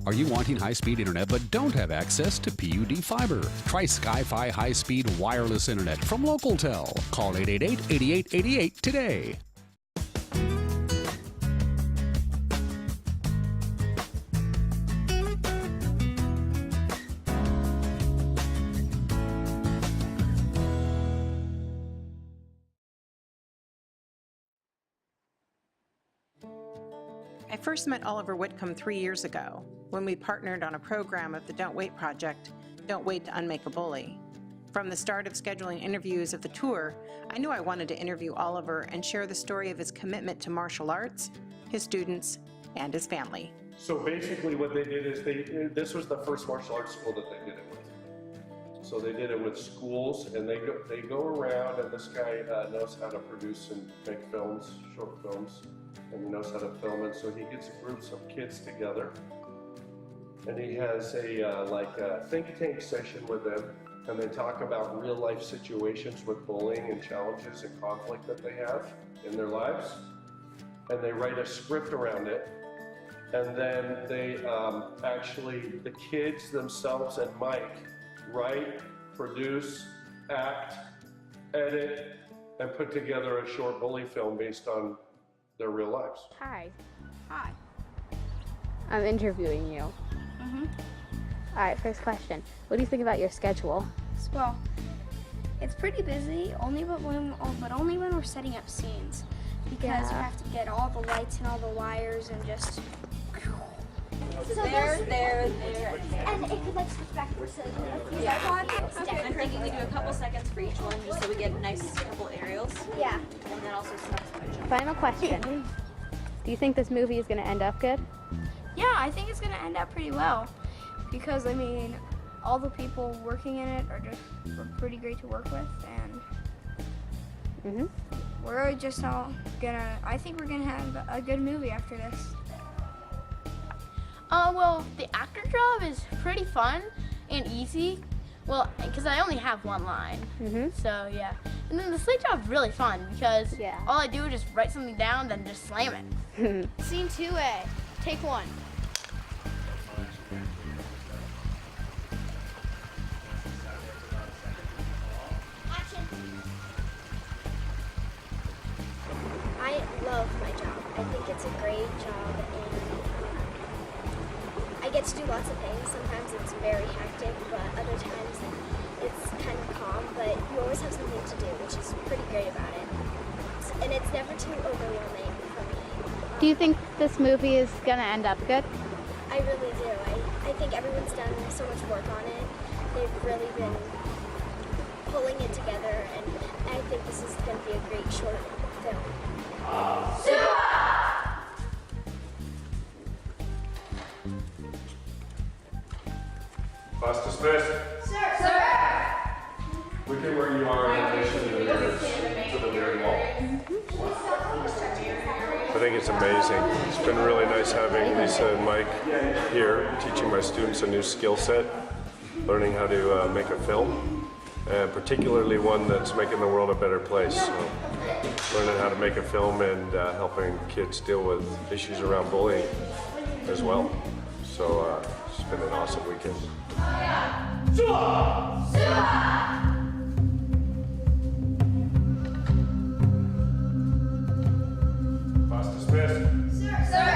Are you wanting high-speed internet but don't have access to PUD fiber? Try Sky-Fi high-speed wireless internet from LocalTel. Call 888-8888 today. I first met Oliver Whitcomb 3 years ago when we partnered on a program of the Don't Wait Project, Don't Wait to Unmake a Bully. From the start of scheduling interviews of the tour, I knew I wanted to interview Oliver and share the story of his commitment to martial arts, his students, and his family. So basically what they did is this was the first martial arts school that they did it with. So they did it with schools, and they go around, and this guy knows how to produce and make films, short films, and he knows how to film it. So he gets groups of kids together, and he has a think tank session with them, and they talk about real life situations with bullying and challenges and conflict that they have in their lives, and they write a script around it. And then they the kids themselves and Mike write, produce, act, edit, and put together a short bully film based on their real lives. Hi. Hi. I'm interviewing you. Mm-hmm. All right, first question. What do you think about your schedule? Well, it's pretty busy, but only when we're setting up scenes, because we have to get all the lights and all the wires and just. So there. And it could like switch back to the Yeah. I'm thinking we do a couple seconds for each one just so we get a nice couple aerials. Yeah. And then also some exposure. Final question. Do you think this movie is going to end up good? Yeah, I think it's going to end up pretty well, because I mean, all the people working in it are pretty great to work with, and we're just all I think we're gonna have a good movie after this. Well, the actor job is pretty fun and easy. Well, because I only have one line. So, yeah. And then the slate job's really fun because all I do is just write something down, then just slam it. Scene 2A, take 1. Action. I love my job. I think it's a great job, and I get to do lots of things. Sometimes it's very hectic, but other times it's kind of calm, but you always have something to do, which is pretty great about it. And it's never too overwhelming for me. Do you think this movie is going to end up good? I really do. I think everyone's done so much work on it. They've really been pulling it together, and I think this is going to be a great short film. Class dismissed. Sir! Look at where you are in relation to the very wall. I think it's amazing. It's been really nice having Lisa and Mike here, teaching my students a new skill set, learning how to make a film, and particularly one that's making the world a better place. So, learning how to make a film and helping kids deal with issues around bullying as well. So it's been an awesome weekend. Class dismissed. Sir!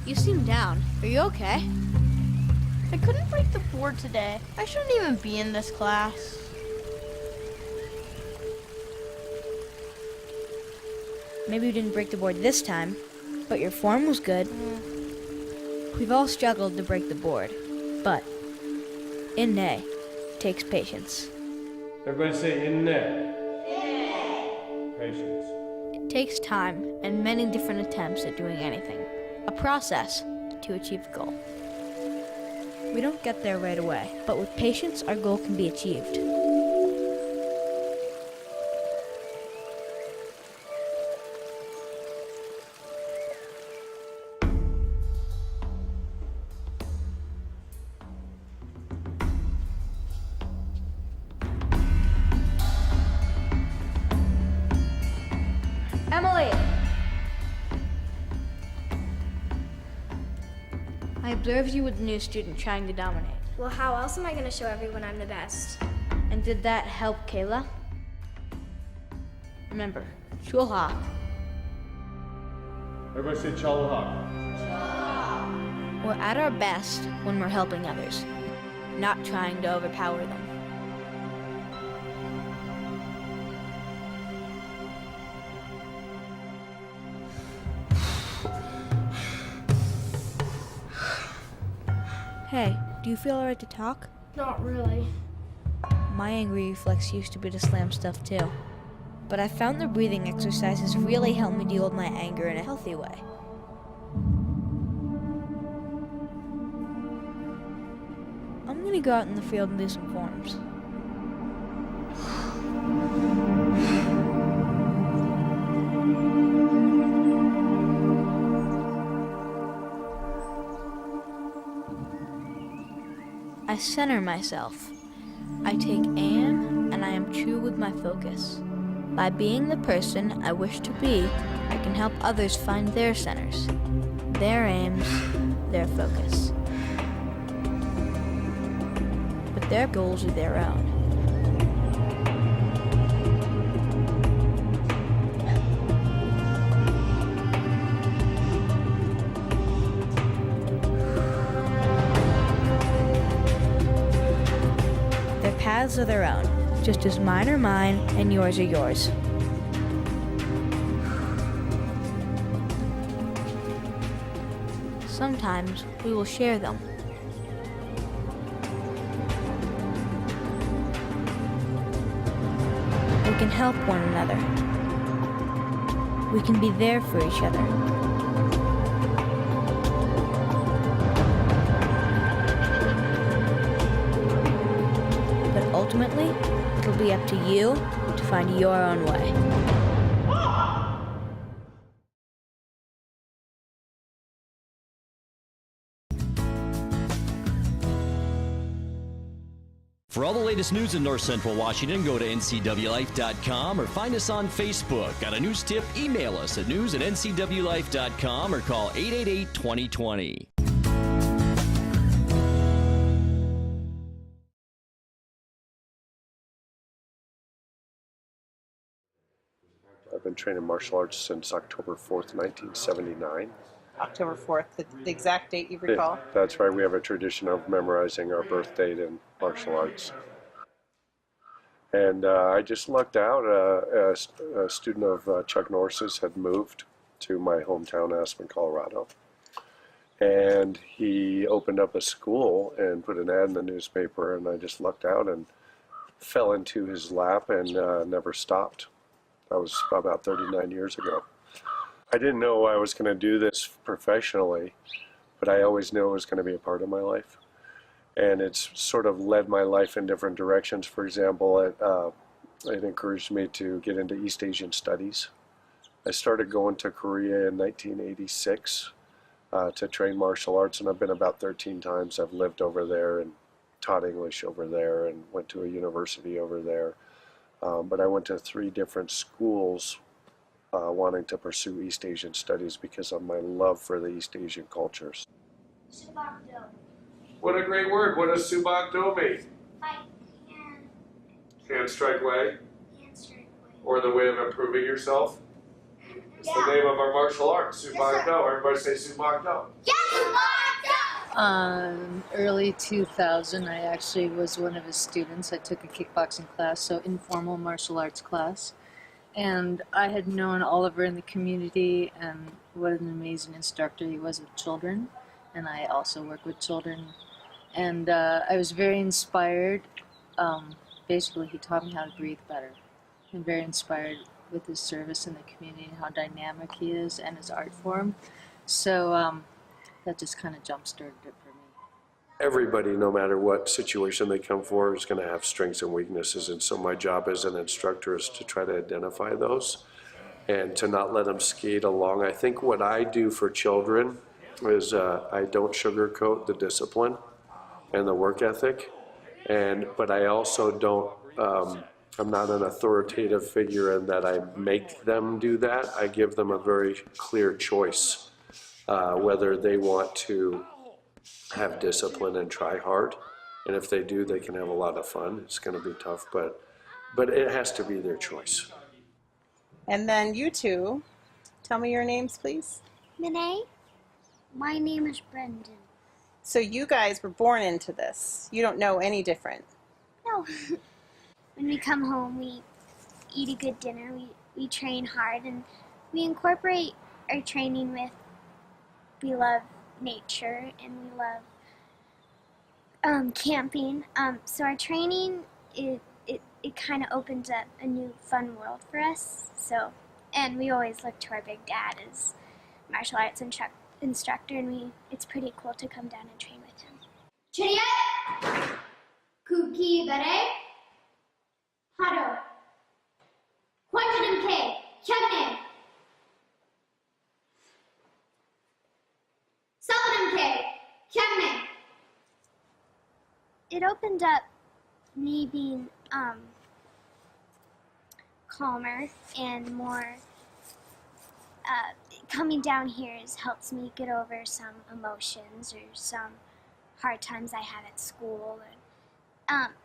You seem down. Are you okay? I couldn't break the board today. I shouldn't even be in this class. Maybe you didn't break the board this time, but your form was good. We've all struggled to break the board, but in nay takes patience. Everybody say in nay. Patience. It takes time and many different attempts at doing anything, a process to achieve a goal. We don't get there right away, but with patience, our goal can be achieved. Emily! I observed you with the new student trying to dominate. Well, how else am I going to show everyone I'm the best? And did that help Kayla? Remember, Chulha. Everybody say Chalaha. We're at our best when we're helping others, not trying to overpower them. Hey, do you feel alright to talk? Not really. My angry reflex used to be to slam stuff too. But I found the breathing exercises really help me deal with my anger in a healthy way. I'm gonna go out in the field and do some forms. I center myself. I take aim and I am true with my focus. By being the person I wish to be, I can help others find their centers, their aims, their focus. But their goals are their own. Paths are their own, just as mine are mine and yours are yours. Sometimes we will share them. We can help one another. We can be there for each other. Ultimately, it'll be up to you to find your own way. For all the latest news in North Central Washington, go to ncwlife.com or find us on Facebook. Got a news tip? Email us at news@ncwlife.com or call 888-2020. I've been training martial arts since October 4th, 1979. October 4th, the exact date you recall? That's right. We have a tradition of memorizing our birth date in martial arts. And I just lucked out. A student of Chuck Norris's had moved to my hometown, Aspen, Colorado. And he opened up a school and put an ad in the newspaper, and I just lucked out and fell into his lap and never stopped. That was about 39 years ago. I didn't know I was going to do this professionally, but I always knew it was going to be a part of my life. And it's sort of led my life in different directions. For example, it encouraged me to get into East Asian studies. I started going to Korea in 1986 to train martial arts, and I've been about 13 times. I've lived over there and taught English over there and went to a university over there. But I went to 3 different schools wanting to pursue East Asian studies because of my love for the East Asian cultures. What a great word. What does subak do mean? Fight hand. Hand strike way? Hand strike way. Or the way of improving yourself? It's the name of our martial arts, subak do. Everybody say subak do. Yes, subak do! Early 2000, I actually was one of his students. I took a kickboxing class, so informal martial arts class. And I had known Oliver in the community, and what an amazing instructor he was with children. And I also work with children. And I was very inspired. Basically, he taught me how to breathe better. I'm very inspired with his service in the community and how dynamic he is and his art form. So that just kind of jump-started it for me. everybody, no matter what situation they come for, is going to have strengths and weaknesses. And so my job as an instructor is to try to identify those and to not let them skate along. I think what I do for children is I don't sugarcoat the discipline and the work ethic, but I also don't, I'm not an authoritative figure in that I make them do that. I give them a very clear choice, whether they want to have discipline and try hard. And if they do, they can have a lot of fun. It's going to be tough, but it has to be their choice. And then you two, tell me your names, please. Renee, my name is Brendan. So you guys were born into this. You don't know any different. No. When we come home, we eat a good dinner, we train hard, and we incorporate our training with, we love nature and we love camping. So our training, it kind of opens up a new fun world for us. So, and we always look to our big dad as martial arts instructor, and it's pretty cool to come down and train with him. Chariot, Kuki Bere, Hado, Quantum K, Chane, Sa Bom Nim Whitcomb. It opened up me being calmer and more, coming down here helps me get over some emotions or some hard times I had at school.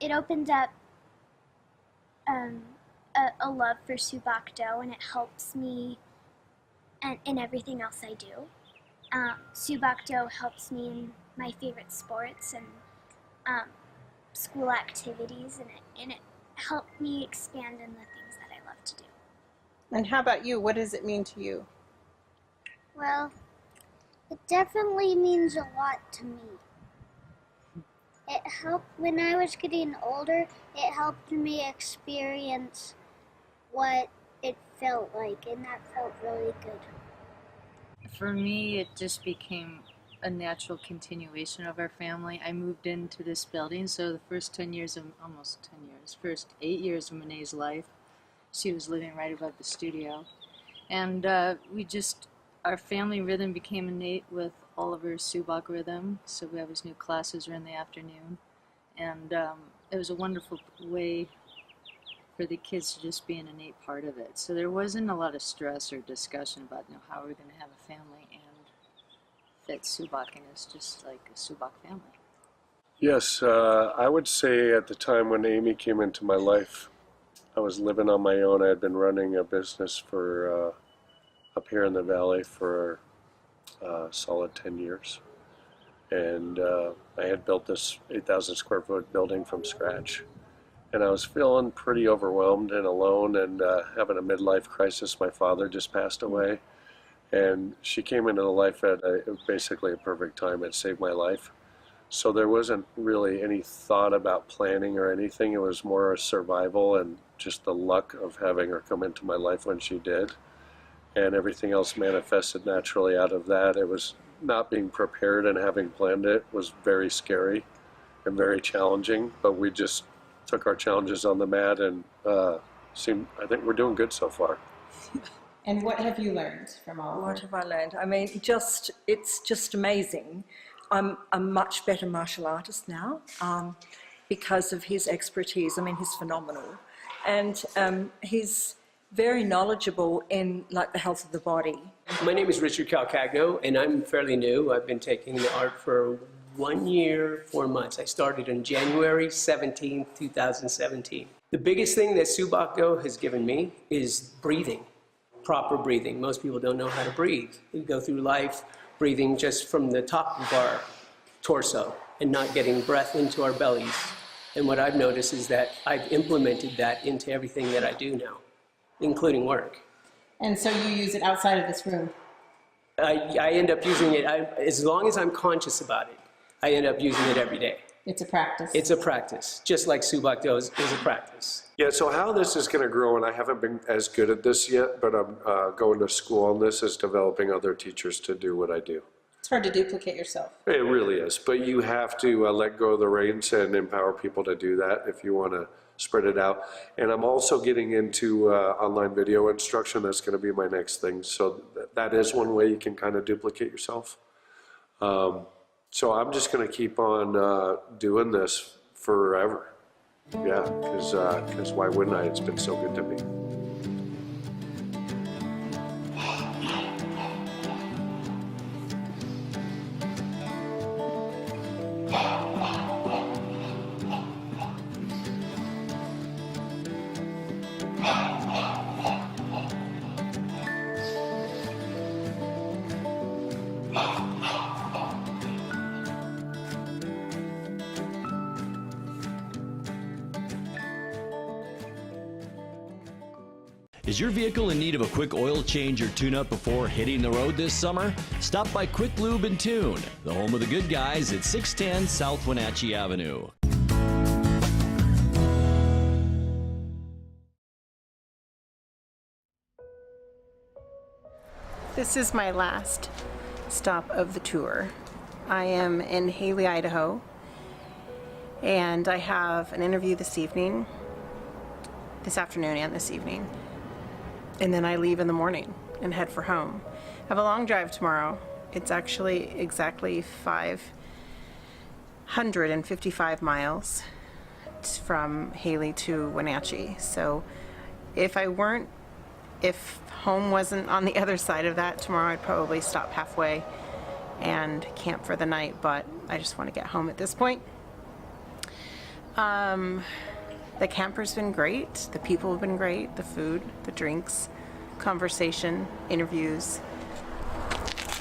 It opened up a love for Subak-do, and it helps me in everything else I do. Subak-do helps me in my favorite sports and school activities, and it helped me expand in the things that I love to do. And how about you? What does it mean to you? Well, it definitely means a lot to me. It helped, when I was getting older, it helped me experience what it felt like, and that felt really good. For me, it just became a natural continuation of our family. I moved into this building, so the first 10 years of, almost 10 years, first 8 years of Monee's life, she was living right above the studio. And our family rhythm became innate with Oliver's Subak rhythm, so we always knew classes were in the afternoon. And it was a wonderful way for the kids to just be an innate part of it. So there wasn't a lot of stress or discussion about how we're going to have a family and fit Subak in as just like a Subak family. Yes, I would say at the time when Amy came into my life, I was living on my own. I had been running a business for up here in the valley for a solid 10 years. And I had built this 8,000 square foot building from scratch. And I was feeling pretty overwhelmed and alone and having a midlife crisis. My father just passed away. And she came into the life at basically a perfect time. It saved my life. So there wasn't really any thought about planning or anything. It was more a survival and just the luck of having her come into my life when she did. And everything else manifested naturally out of that. It was not being prepared, and having planned it was very scary and very challenging. But we just took our challenges on the mat, and I think we're doing good so far. And what have you learned from all of What it? have I learned? I mean, it's just amazing. I'm a much better martial artist now because of his expertise. I mean, he's phenomenal. And he's very knowledgeable in like the health of the body. My name is Richard Calcagno, and I'm fairly new. I've been taking the art for 1 year, 4 months. I started on January 17, 2017. The biggest thing that Subak-do has given me is breathing, proper breathing. Most people don't know how to breathe. We go through life breathing just from the top of our torso and not getting breath into our bellies. And what I've noticed is that I've implemented that into everything that I do now, including work. And so you use it outside of this room? I end up using it, as long as I'm conscious about it, I end up using it every day. It's a practice. It's a practice, just like Subak-do is a practice. Yeah, so how this is going to grow, and I haven't been as good at this yet, but I'm going to school on this, is developing other teachers to do what I do. It's hard to duplicate yourself. It really is, but you have to let go of the reins and empower people to do that if you want to spread it out. And I'm also getting into online video instruction. That's going to be my next thing. So that is one way you can kind of duplicate yourself. So I'm just going to keep on doing this forever. Yeah, because why wouldn't I? It's been so good to me. Is your vehicle in need of a quick oil change or tune-up before hitting the road this summer? Stop by Quick Lube and Tune, the home of the good guys at 610 South Wenatchee Avenue. This is my last stop of the tour. I am in Hailey, Idaho, and I have an interview this afternoon and this evening. And then I leave in the morning and head for home. I have a long drive tomorrow. It's actually exactly 555 miles from Hailey to Wenatchee. So if home wasn't on the other side of that tomorrow, I'd probably stop halfway and camp for the night, but I just want to get home at this point. The camper's been great, the people have been great, the food, the drinks, conversation, interviews.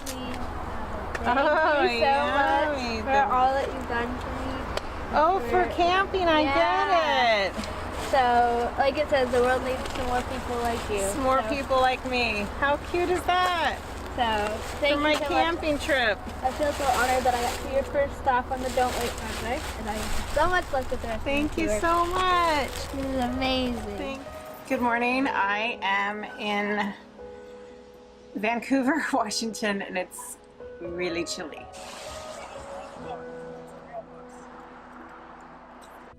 Thank you so much for all that you've done for me. Oh, for camping, I get it. So, like it says, the world needs some more people like you. Some more people like me. How cute is that? So, thank for you my so camping much. trip. I feel so honored that I got to be your first stop on the Don't Wait project, and I have so much luck with the rest Thank of the you tour. so much. This is amazing. Good morning. I am in Vancouver, Washington, and it's really chilly.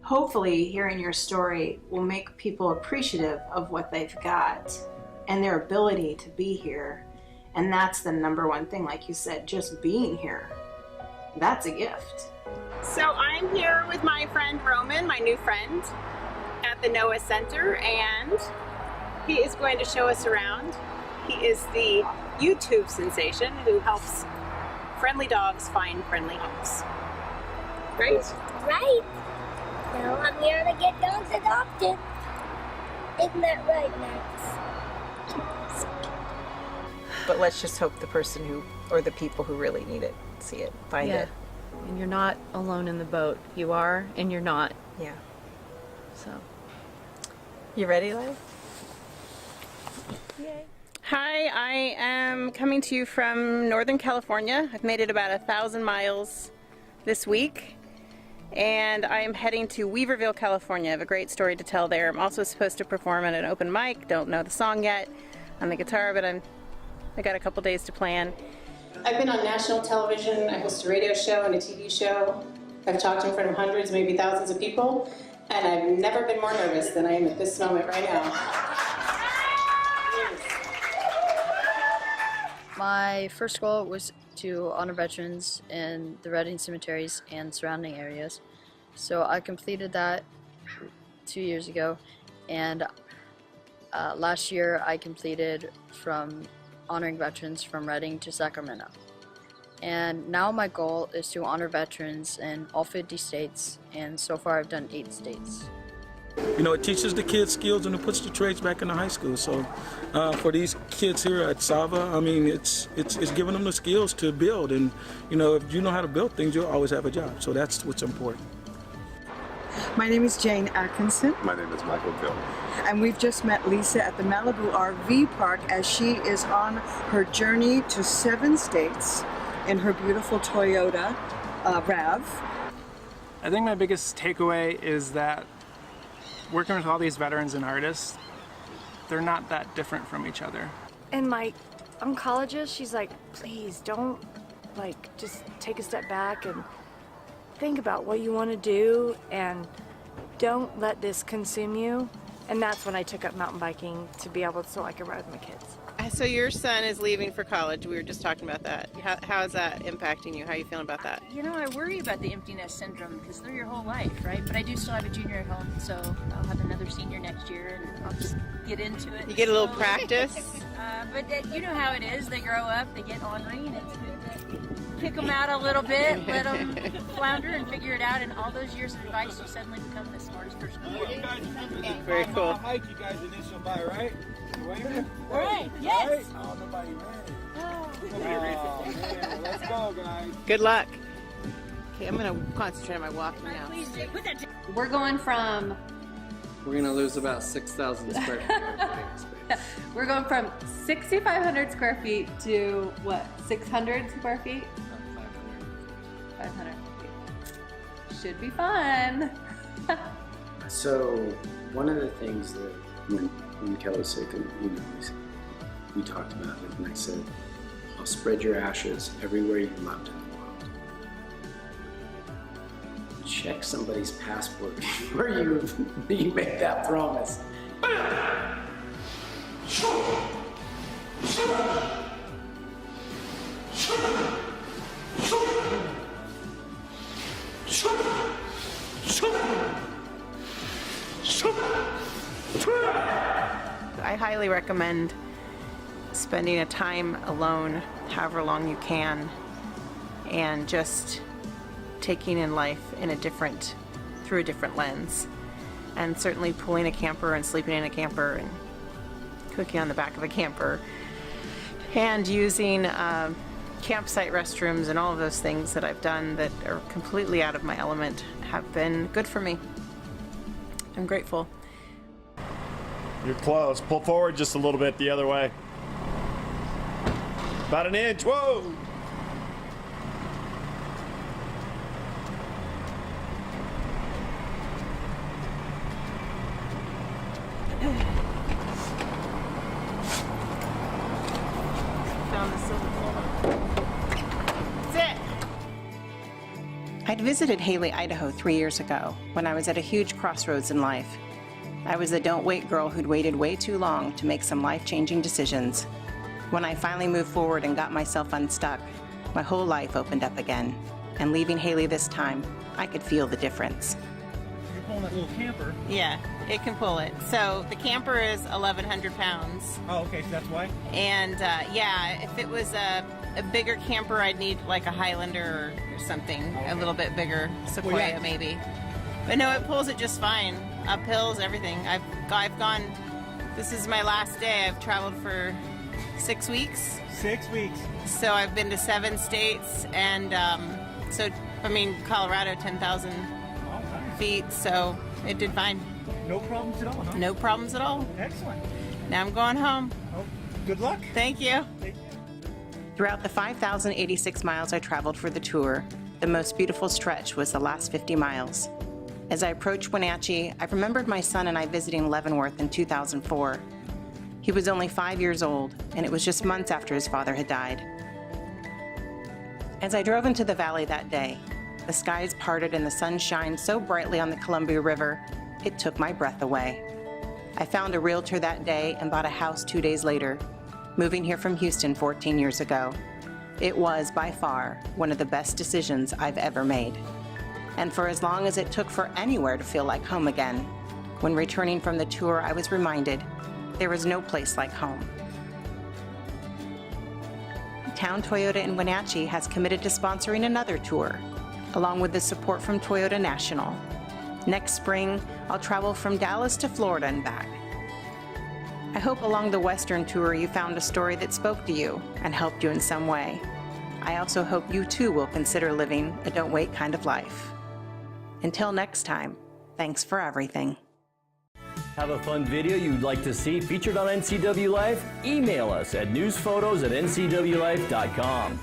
Hopefully, hearing your story will make people appreciative of what they've got and their ability to be here. And that's the number one thing, like you said, just being here. That's a gift. So I'm here with my friend Roman, my new friend, at the NOAA Center, and he is going to show us around. He is the YouTube sensation who helps friendly dogs find friendly homes. Right? Right. Now I'm here to get dogs adopted. Isn't that right, Max? But let's just hope the person who, or the people who really need it, see it, find it. And you're not alone in the boat. You are, and you're not. Yeah. So. You ready, Liv? Yay. Hi, I am coming to you from Northern California. I've made it about 1,000 miles this week, and I am heading to Weaverville, California. I have a great story to tell there. I'm also supposed to perform at an open mic. Don't know the song yet on the guitar, but I got a couple days to plan. I've been on national television. I host a radio show and a TV show. I've talked in front of hundreds, maybe thousands of people, and I've never been more nervous than I am at this moment right now. My first goal was to honor veterans in the Redding cemeteries and surrounding areas. So I completed that 2 years ago, and last year I completed from honoring veterans from Redding to Sacramento. And now my goal is to honor veterans in all 50 states, and so far I've done 8 states. You know, it teaches the kids skills and it puts the trades back into high school. So for these kids here at Sava, I mean, it's giving them the skills to build. And, you know, if you know how to build things, you'll always have a job. So that's what's important. My name is Jane Atkinson. My name is Michael Gill. And we've just met Lisa at the Malibu RV Park as she is on her journey to 7 states in her beautiful Toyota RAV. I think my biggest takeaway is that working with all these veterans and artists, they're not that different from each other. And my oncologist, she's like, please don't like, just take a step back and think about what you want to do and don't let this consume you. And that's when I took up mountain biking, to be able to, so I could ride with my kids. So your son is leaving for college. We were just talking about that. How is that impacting you? How are you feeling about that? You know, I worry about the empty nest syndrome because they're your whole life, right? But I do still have a junior at home, so I'll have another senior next year, and I'll just get into it. You get a little practice? But you know how it is. They grow up, they get ornery, and it's good to kick them out a little bit, let them flounder and figure it out, and all those years of advice, you suddenly become the smartest person in the world. Very cool. Hike you guys initial by, right? All right, yes. Right? Oh, nobody ready. Man, let's go, guys. Good luck. Okay, I'm going to concentrate on my walking now. We're going from We're going to lose about 6,000 square feet of space. we're going from 6,500 square feet to what? 600 square feet? 500. Should be fun. So one of the things that when Kelly was sick, and we talked about it, and I said, I'll spread your ashes everywhere you loved in the world. Check somebody's passport before you make that promise. I highly recommend spending a time alone, however long you can, and just taking in life in through a different lens. And certainly pulling a camper and sleeping in a camper and cooking on the back of a camper and using campsite restrooms and all of those things that I've done that are completely out of my element have been good for me. I'm grateful. You're close. Pull forward just a little bit the other way. About an inch. Whoa! I'd visited Hailey, Idaho 3 years ago when I was at a huge crossroads in life. I was the don't wait girl who'd waited way too long to make some life-changing decisions. When I finally moved forward and got myself unstuck, my whole life opened up again. And leaving Hailey this time, I could feel the difference. You're pulling that little camper. Yeah, it can pull it. So the camper is 1,100 pounds. Oh, okay, so that's why? And yeah, if it was a bigger camper, I'd need like a Highlander or something, okay. A little bit bigger, Sequoia well, yeah. Maybe. But no, it pulls it just fine. Up hills, everything. I've gone, this is my last day. I've traveled for 6 weeks. 6 weeks. So I've been to 7 states and Colorado, 10,000 feet, so it did fine. No problems at all, huh? No problems at all. Excellent. Now I'm going home. Oh, good luck. Thank you. Throughout the 5,086 miles I traveled for the tour, the most beautiful stretch was the last 50 miles. As I approached Wenatchee, I remembered my son and I visiting Leavenworth in 2004. He was only 5 years old, and it was just months after his father had died. As I drove into the valley that day, the skies parted and the sun shined so brightly on the Columbia River, it took my breath away. I found a realtor that day and bought a house 2 days later, moving here from Houston 14 years ago. It was, by far, one of the best decisions I've ever made. And for as long as it took for anywhere to feel like home again, when returning from the tour, I was reminded there was no place like home. Town Toyota in Wenatchee has committed to sponsoring another tour, along with the support from Toyota National. Next spring, I'll travel from Dallas to Florida and back. I hope along the Western tour you found a story that spoke to you and helped you in some way. I also hope you too will consider living a don't wait kind of life. Until next time, thanks for everything. Have a fun video you'd like to see featured on NCW Life? Email us at newsphotos@ncwlife.com.